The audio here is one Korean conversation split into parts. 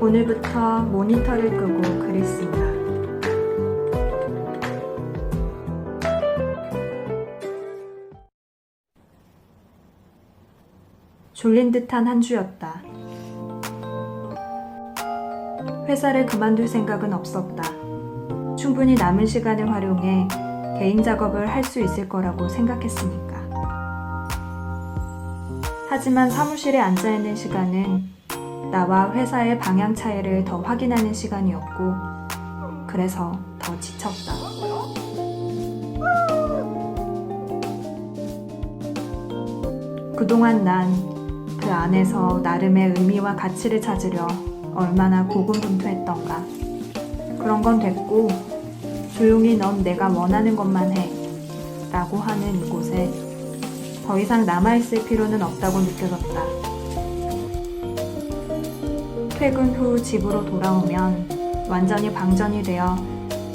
오늘부터 모니터를 끄고 글을 쓴다. 졸린 듯한 한 주였다. 회사를 그만둘 생각은 없었다. 충분히 남은 시간을 활용해 개인 작업을 할 수 있을 거라고 생각했으니까. 하지만 사무실에 앉아있는 시간은 나와 회사의 방향 차이를 더 확인하는 시간이었고, 그래서 더 지쳤다. 그동안 난 그 안에서 나름의 의미와 가치를 찾으려 얼마나 고군분투했던가. 그런 건 됐고, 조용히 넌 내가 원하는 것만 해 라고 하는 이곳에 더 이상 남아있을 필요는 없다고 느껴졌다. 퇴근 후 집으로 돌아오면 완전히 방전이 되어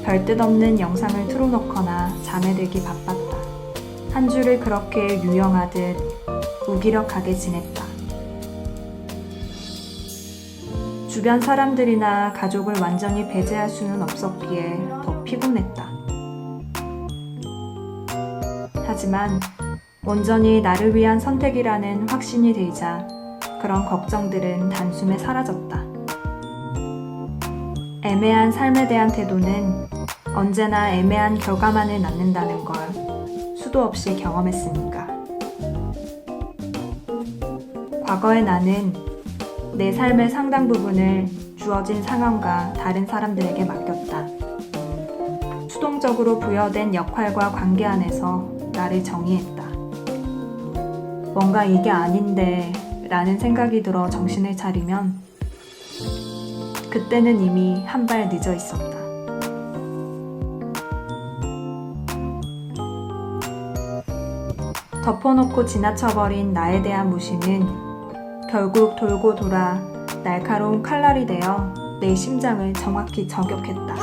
별뜻 없는 영상을 틀어놓거나 잠에 들기 바빴다. 한 주를 그렇게 유영하듯 무기력하게 지냈다. 주변 사람들이나 가족을 완전히 배제할 수는 없었기에 더 피곤했다. 하지만 온전히 나를 위한 선택이라는 확신이 들자 그런 걱정들은 단숨에 사라졌다. 애매한 삶에 대한 태도는 언제나 애매한 결과만을 낳는다는 걸 수도 없이 경험했으니까. 과거의 나는 내 삶의 상당 부분을 주어진 상황과 다른 사람들에게 맡겼다. 수동적으로 부여된 역할과 관계 안에서 나를 정의했다. 뭔가 이게 아닌데 라는 생각이 들어 정신을 차리면 그때는 이미 한 발 늦어 있었다. 덮어놓고 지나쳐버린 나에 대한 무시는 결국 돌고 돌아 날카로운 칼날이 되어 내 심장을 정확히 저격했다.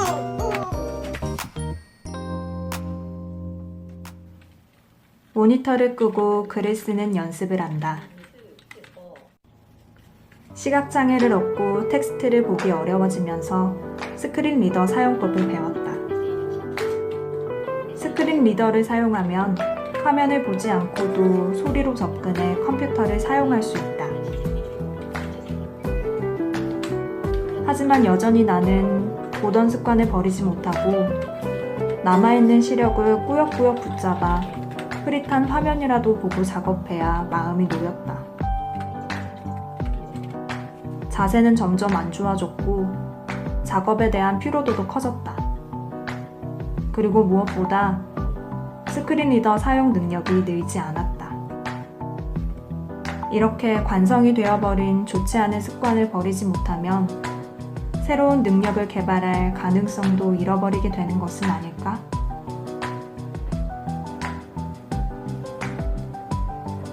모니터를 끄고 글을 쓰는 연습을 한다. 시각장애를 얻고 텍스트를 보기 어려워지면서 스크린 리더 사용법을 배웠다. 스크린 리더를 사용하면 화면을 보지 않고도 소리로 접근해 컴퓨터를 사용할 수 있다. 하지만 여전히 나는 보던 습관을 버리지 못하고 남아있는 시력을 꾸역꾸역 붙잡아 흐릿한 화면이라도 보고 작업해야 마음이 놓였다. 자세는 점점 안 좋아졌고 작업에 대한 피로도도 커졌다. 그리고 무엇보다 스크린 리더 사용 능력이 늘지 않았다. 이렇게 관성이 되어버린 좋지 않은 습관을 버리지 못하면 새로운 능력을 개발할 가능성도 잃어버리게 되는 것은 아닐까?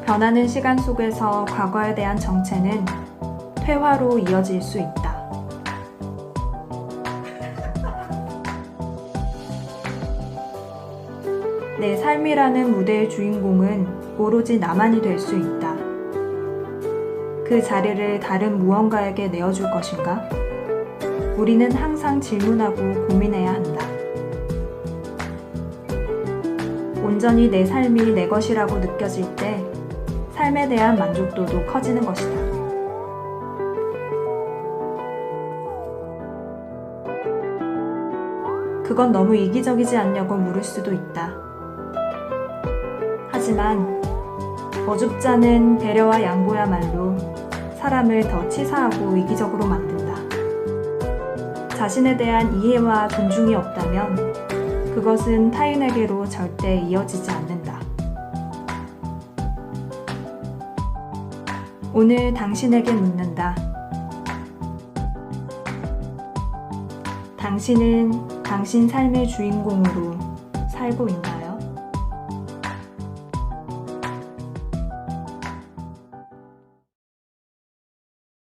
변하는 시간 속에서 과거에 대한 정체는 퇴화로 이어질 수 있다. 내 삶이라는 무대의 주인공은 오로지 나만이 될 수 있다. 그 자리를 다른 무언가에게 내어줄 것인가? 우리는 항상 질문하고 고민해야 한다. 온전히 내 삶이 내 것이라고 느껴질 때 삶에 대한 만족도도 커지는 것이다. 그건 너무 이기적이지 않냐고 물을 수도 있다. 하지만 어줍잖은 배려와 양보야말로 사람을 더 치사하고 이기적으로 만든다. 자신에 대한 이해와 존중이 없다면 그것은 타인에게로 절대 이어지지 않는다. 오늘 당신에게 묻는다. 당신은 당신 삶의 주인공으로 살고 있나요?